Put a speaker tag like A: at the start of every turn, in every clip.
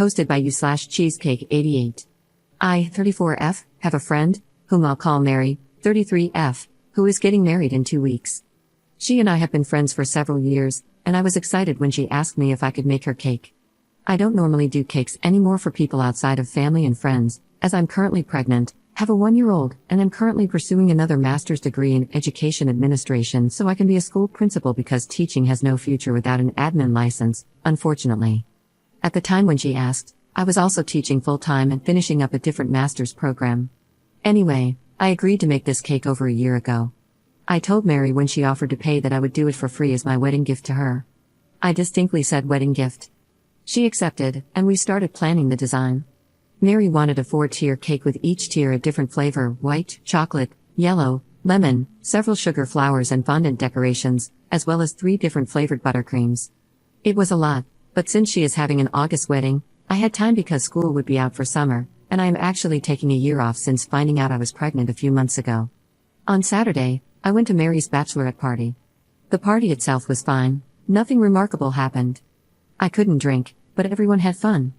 A: Hosted by you/cheesecake88. I, 34F, have a friend, whom I'll call Mary, 33F, who is getting married in 2 weeks. She and I have been friends for several years, and I was excited when she asked me if I could make her cake. I don't normally do cakes anymore for people outside of family and friends, as I'm currently pregnant, have a 1-year-old, and am currently pursuing another master's degree in education administration so I can be a school principal because teaching has no future without an admin license, unfortunately. At the time when she asked, I was also teaching full-time and finishing up a different master's program. Anyway, I agreed to make this cake over a year ago. I told Mary when she offered to pay that I would do it for free as my wedding gift to her. I distinctly said wedding gift. She accepted, and we started planning the design. Mary wanted a 4-tier cake with each tier a different flavor: white, chocolate, yellow, lemon, several sugar flowers and fondant decorations, as well as 3 different flavored buttercreams. It was a lot, but since she is having an August wedding, I had time because school would be out for summer, and I am actually taking a year off since finding out I was pregnant a few months ago. On Saturday, I went to Mary's bachelorette party. The party itself was fine, nothing remarkable happened. I couldn't drink, but everyone had fun.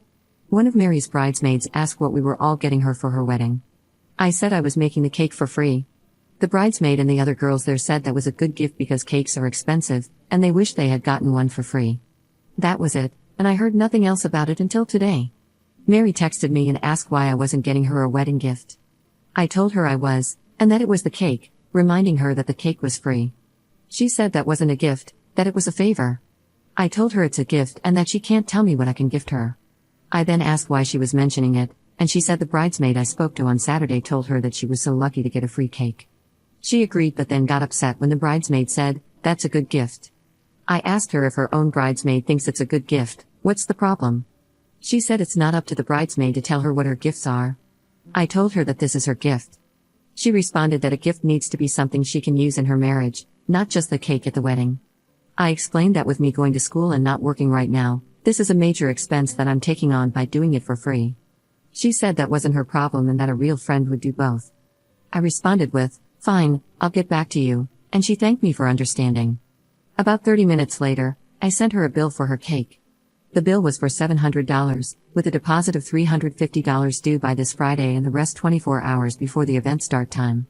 A: One of Mary's bridesmaids asked what we were all getting her for her wedding. I said I was making the cake for free. The bridesmaid and the other girls there said that was a good gift because cakes are expensive, and they wished they had gotten one for free. That was it, and I heard nothing else about it until today. Mary texted me and asked why I wasn't getting her a wedding gift. I told her I was, and that it was the cake, reminding her that the cake was free. She said that wasn't a gift, that it was a favor. I told her it's a gift and that she can't tell me what I can gift her. I then asked why she was mentioning it, and she said the bridesmaid I spoke to on Saturday told her that she was so lucky to get a free cake. She agreed but then got upset when the bridesmaid said, "That's a good gift." I asked her if her own bridesmaid thinks it's a good gift, what's the problem? She said it's not up to the bridesmaid to tell her what her gifts are. I told her that this is her gift. She responded that a gift needs to be something she can use in her marriage, not just the cake at the wedding. I explained that with me going to school and not working right now, this is a major expense that I'm taking on by doing it for free. She said that wasn't her problem and that a real friend would do both. I responded with, "Fine, I'll get back to you," and she thanked me for understanding. About 30 minutes later, I sent her a bill for her cake. The bill was for $700, with a deposit of $350 due by this Friday and the rest 24 hours before the event start time.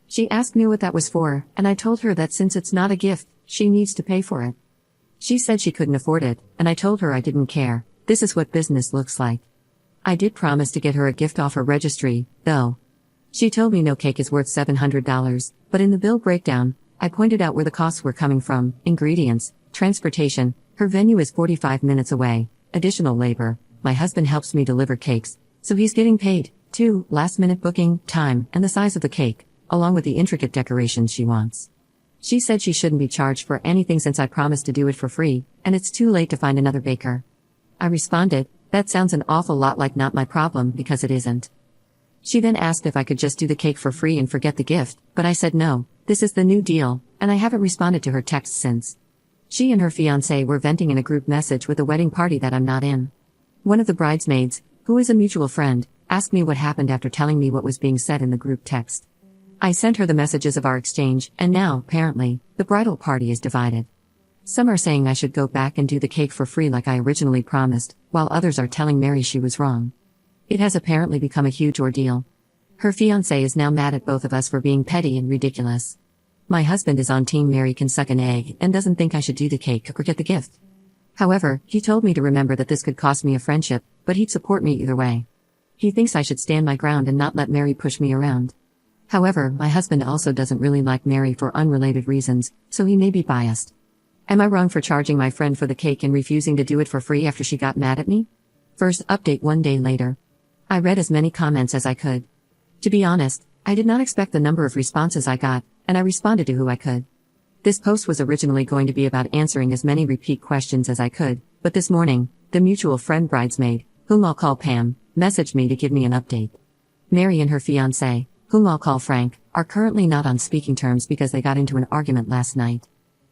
A: She asked me what that was for, and I told her that since it's not a gift, she needs to pay for it. She said she couldn't afford it, and I told her I didn't care. This is what business looks like. I did promise to get her a gift offer registry, though. She told me no cake is worth $700, but in the bill breakdown, I pointed out where the costs were coming from: ingredients, transportation, her venue is 45 minutes away, additional labor, my husband helps me deliver cakes, so he's getting paid, too, last-minute booking, time, and the size of the cake, along with the intricate decorations she wants. She said she shouldn't be charged for anything since I promised to do it for free, and it's too late to find another baker. I responded, that sounds an awful lot like not my problem because it isn't. She then asked if I could just do the cake for free and forget the gift, but I said no, this is the new deal, and I haven't responded to her text since. She and her fiancé were venting in a group message with a wedding party that I'm not in. One of the bridesmaids, who is a mutual friend, asked me what happened after telling me what was being said in the group text. I sent her the messages of our exchange, and now, apparently, the bridal party is divided. Some are saying I should go back and do the cake for free like I originally promised, while others are telling Mary she was wrong. It has apparently become a huge ordeal. Her fiancé is now mad at both of us for being petty and ridiculous. My husband is on Team Mary can suck an egg and doesn't think I should do the cake or get the gift. However, he told me to remember that this could cost me a friendship, but he'd support me either way. He thinks I should stand my ground and not let Mary push me around. However, my husband also doesn't really like Mary for unrelated reasons, so he may be biased. Am I wrong for charging my friend for the cake and refusing to do it for free after she got mad at me? First update 1 day later. I read as many comments as I could. To be honest, I did not expect the number of responses I got, and I responded to who I could. This post was originally going to be about answering as many repeat questions as I could, but this morning, the mutual friend bridesmaid, whom I'll call Pam, messaged me to give me an update. Mary and her fiancé, whom I'll call Frank, are currently not on speaking terms because they got into an argument last night.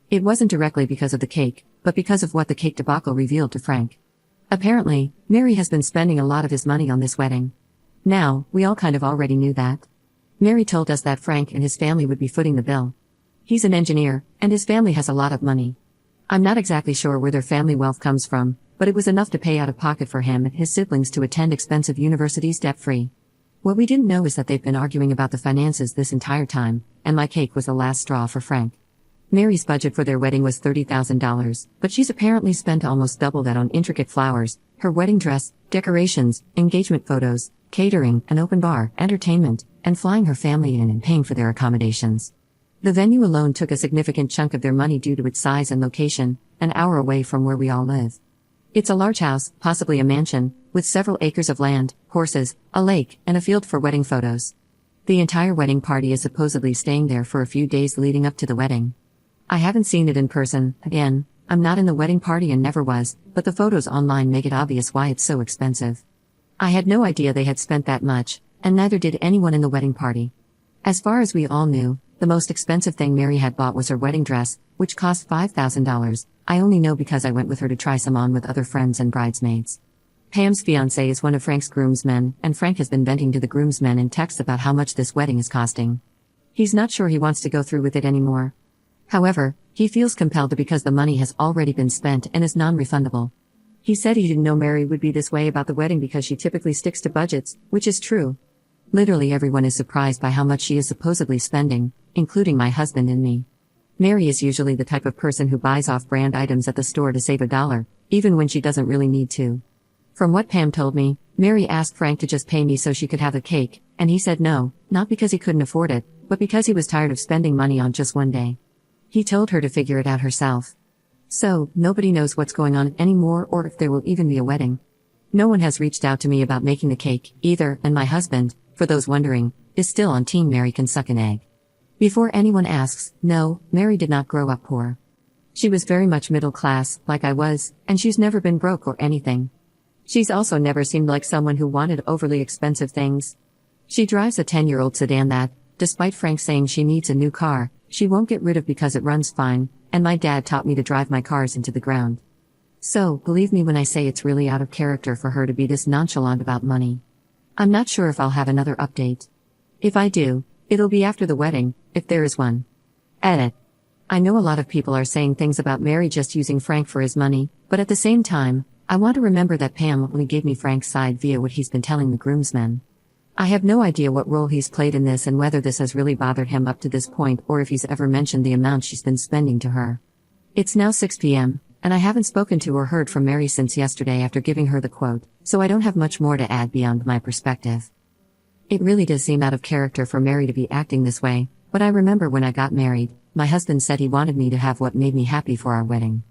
A: It wasn't directly because of the cake, but because of what the cake debacle revealed to Frank. Apparently, Mary has been spending a lot of his money on this wedding. Now, we all kind of already knew that. Mary told us that Frank and his family would be footing the bill. He's an engineer, and his family has a lot of money. I'm not exactly sure where their family wealth comes from, but it was enough to pay out of pocket for him and his siblings to attend expensive universities debt-free. What we didn't know is that they've been arguing about the finances this entire time, and my cake was the last straw for Frank. Mary's budget for their wedding was $30,000, but she's apparently spent almost double that on intricate flowers, her wedding dress, decorations, engagement photos, catering, an open bar, entertainment, and flying her family in and paying for their accommodations. The venue alone took a significant chunk of their money due to its size and location, an hour away from where we all live. It's a large house, possibly a mansion, with several acres of land, horses, a lake, and a field for wedding photos. The entire wedding party is supposedly staying there for a few days leading up to the wedding. I haven't seen it in person. Again, I'm not in the wedding party and never was, but the photos online make it obvious why it's so expensive. I had no idea they had spent that much, and neither did anyone in the wedding party. As far as we all knew, the most expensive thing Mary had bought was her wedding dress, which cost $5,000. I only know because I went with her to try some on with other friends and bridesmaids. Pam's fiancé is one of Frank's groomsmen, and Frank has been venting to the groomsmen in text about how much this wedding is costing. He's not sure he wants to go through with it anymore. However, he feels compelled to because the money has already been spent and is non-refundable. He said he didn't know Mary would be this way about the wedding because she typically sticks to budgets, which is true. Literally everyone is surprised by how much she is supposedly spending, including my husband and me. Mary is usually the type of person who buys off-brand items at the store to save $1, even when she doesn't really need to. From what Pam told me, Mary asked Frank to just pay me so she could have the cake, and he said no, not because he couldn't afford it, but because he was tired of spending money on just one day. He told her to figure it out herself. So, nobody knows what's going on anymore or if there will even be a wedding. No one has reached out to me about making the cake, either, and my husband, for those wondering, is still on Team Mary can suck an egg. Before anyone asks, no, Mary did not grow up poor. She was very much middle class, like I was, and she's never been broke or anything. She's also never seemed like someone who wanted overly expensive things. She drives a 10-year-old sedan that, despite Frank saying she needs a new car, she won't get rid of because it runs fine, and my dad taught me to drive my cars into the ground. So, believe me when I say it's really out of character for her to be this nonchalant about money. I'm not sure if I'll have another update. If I do, it'll be after the wedding, if there is one. Edit. I know a lot of people are saying things about Mary just using Frank for his money, but at the same time, I want to remember that Pam only gave me Frank's side via what he's been telling the groomsmen. I have no idea what role he's played in this and whether this has really bothered him up to this point or if he's ever mentioned the amount she's been spending to her. It's now 6 p.m., and I haven't spoken to or heard from Mary since yesterday after giving her the quote, so I don't have much more to add beyond my perspective. It really does seem out of character for Mary to be acting this way, but I remember when I got married, my husband said he wanted me to have what made me happy for our wedding.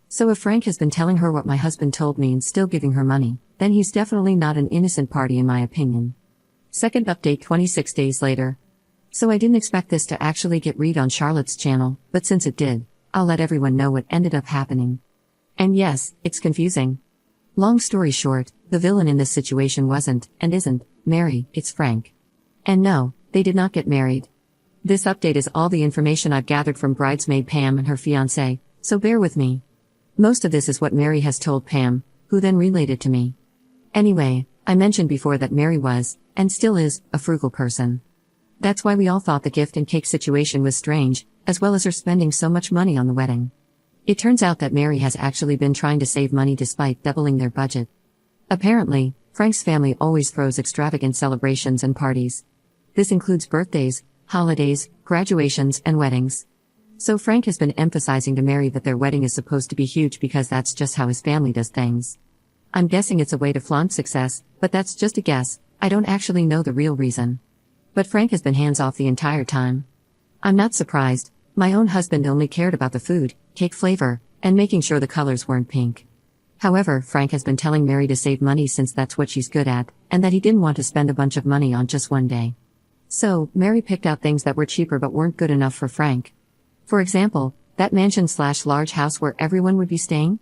A: So if Frank has been telling her what my husband told me and still giving her money, then he's definitely not an innocent party in my opinion. Second update 26 days later. So I didn't expect this to actually get read on Charlotte's channel, but since it did, I'll let everyone know what ended up happening. And yes, it's confusing. Long story short, the villain in this situation wasn't, and isn't, Mary, it's Frank. And no, they did not get married. This update is all the information I've gathered from bridesmaid Pam and her fiancé, so bear with me. Most of this is what Mary has told Pam, who then relayed it to me. Anyway, I mentioned before that Mary was, and still is, a frugal person. That's why we all thought the gift and cake situation was strange, as well as her spending so much money on the wedding. It turns out that Mary has actually been trying to save money despite doubling their budget. Apparently, Frank's family always throws extravagant celebrations and parties. This includes birthdays, holidays, graduations, and weddings. So Frank has been emphasizing to Mary that their wedding is supposed to be huge because that's just how his family does things. I'm guessing it's a way to flaunt success, but that's just a guess, I don't actually know the real reason. But Frank has been hands-off the entire time. I'm not surprised, my own husband only cared about the food, cake flavor, and making sure the colors weren't pink. However, Frank has been telling Mary to save money since that's what she's good at, and that he didn't want to spend a bunch of money on just one day. So, Mary picked out things that were cheaper but weren't good enough for Frank. For example, that mansion/large house where everyone would be staying?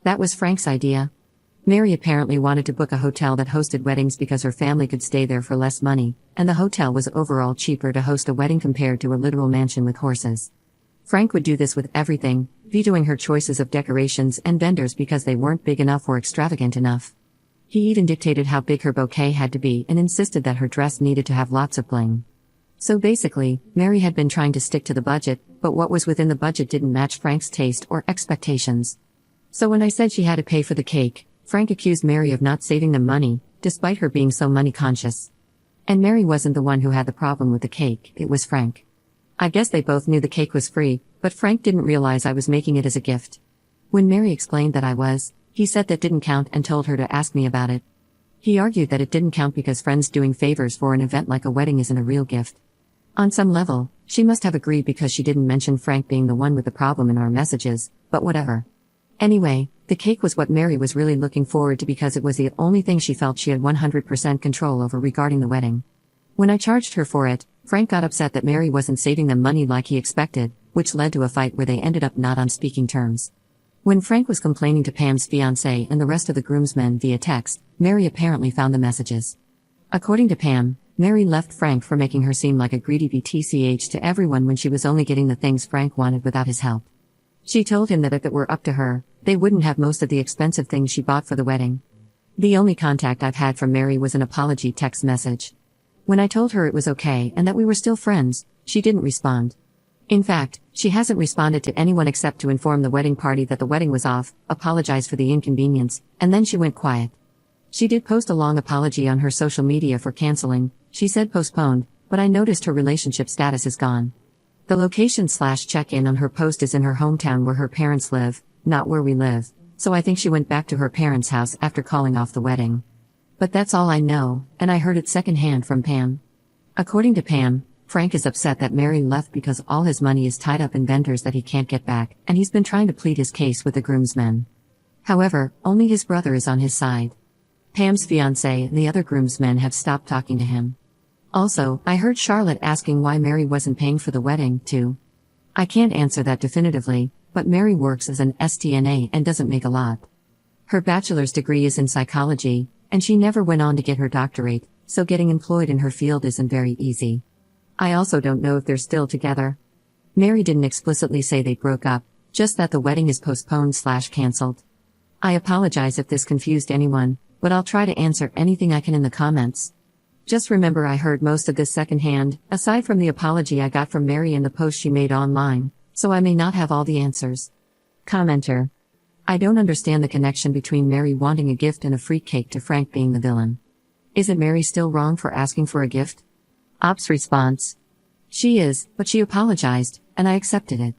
A: That was Frank's idea. Mary apparently wanted to book a hotel that hosted weddings because her family could stay there for less money, and the hotel was overall cheaper to host a wedding compared to a literal mansion with horses. Frank would do this with everything, vetoing her choices of decorations and vendors because they weren't big enough or extravagant enough. He even dictated how big her bouquet had to be and insisted that her dress needed to have lots of bling. So basically, Mary had been trying to stick to the budget, but what was within the budget didn't match Frank's taste or expectations. So when I said she had to pay for the cake, Frank accused Mary of not saving them money, despite her being so money conscious. And Mary wasn't the one who had the problem with the cake, it was Frank. I guess they both knew the cake was free, but Frank didn't realize I was making it as a gift. When Mary explained that I was, he said that didn't count and told her to ask me about it. He argued that it didn't count because friends doing favors for an event like a wedding isn't a real gift. On some level, she must have agreed because she didn't mention Frank being the one with the problem in our messages, but whatever. Anyway, the cake was what Mary was really looking forward to because it was the only thing she felt she had 100% control over regarding the wedding. When I charged her for it, Frank got upset that Mary wasn't saving them money like he expected, which led to a fight where they ended up not on speaking terms. When Frank was complaining to Pam's fiancé and the rest of the groomsmen via text, Mary apparently found the messages. According to Pam, Mary left Frank for making her seem like a greedy BTCH to everyone when she was only getting the things Frank wanted without his help. She told him that if it were up to her, they wouldn't have most of the expensive things she bought for the wedding. The only contact I've had from Mary was an apology text message. When I told her it was okay and that we were still friends, she didn't respond. In fact, she hasn't responded to anyone except to inform the wedding party that the wedding was off, apologize for the inconvenience, and then she went quiet. She did post a long apology on her social media for canceling. She said postponed, but I noticed her relationship status is gone. The location/check-in on her post is in her hometown where her parents live, not where we live, so I think she went back to her parents' house after calling off the wedding. But that's all I know, and I heard it secondhand from Pam. According to Pam, Frank is upset that Mary left because all his money is tied up in vendors that he can't get back, and he's been trying to plead his case with the groomsmen. However, only his brother is on his side. Pam's fiancé and the other groomsmen have stopped talking to him. Also, I heard Charlotte asking why Mary wasn't paying for the wedding, too. I can't answer that definitively, but Mary works as an STNA and doesn't make a lot. Her bachelor's degree is in psychology, and she never went on to get her doctorate, so getting employed in her field isn't very easy. I also don't know if they're still together. Mary didn't explicitly say they broke up, just that the wedding is postponed/cancelled. I apologize if this confused anyone, but I'll try to answer anything I can in the comments. Just remember I heard most of this secondhand, aside from the apology I got from Mary and the post she made online, so I may not have all the answers. Commenter. I don't understand the connection between Mary wanting a gift and a free cake to Frank being the villain. Isn't Mary still wrong for asking for a gift? Op's response. She is, but she apologized, and I accepted it.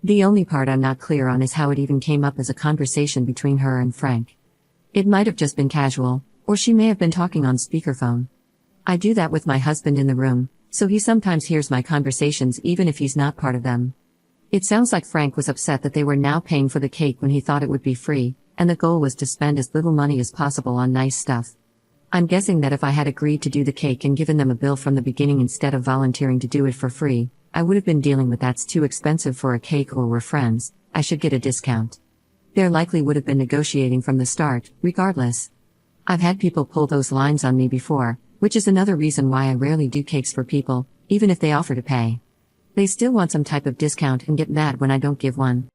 A: The only part I'm not clear on is how it even came up as a conversation between her and Frank. It might have just been casual, or she may have been talking on speakerphone. I do that with my husband in the room, so he sometimes hears my conversations even if he's not part of them. It sounds like Frank was upset that they were now paying for the cake when he thought it would be free, and the goal was to spend as little money as possible on nice stuff. I'm guessing that if I had agreed to do the cake and given them a bill from the beginning instead of volunteering to do it for free, I would have been dealing with that's too expensive for a cake or we're friends, I should get a discount. There likely would have been negotiating from the start, regardless. I've had people pull those lines on me before, which is another reason why I rarely do cakes for people, even if they offer to pay. They still want some type of discount and get mad when I don't give one.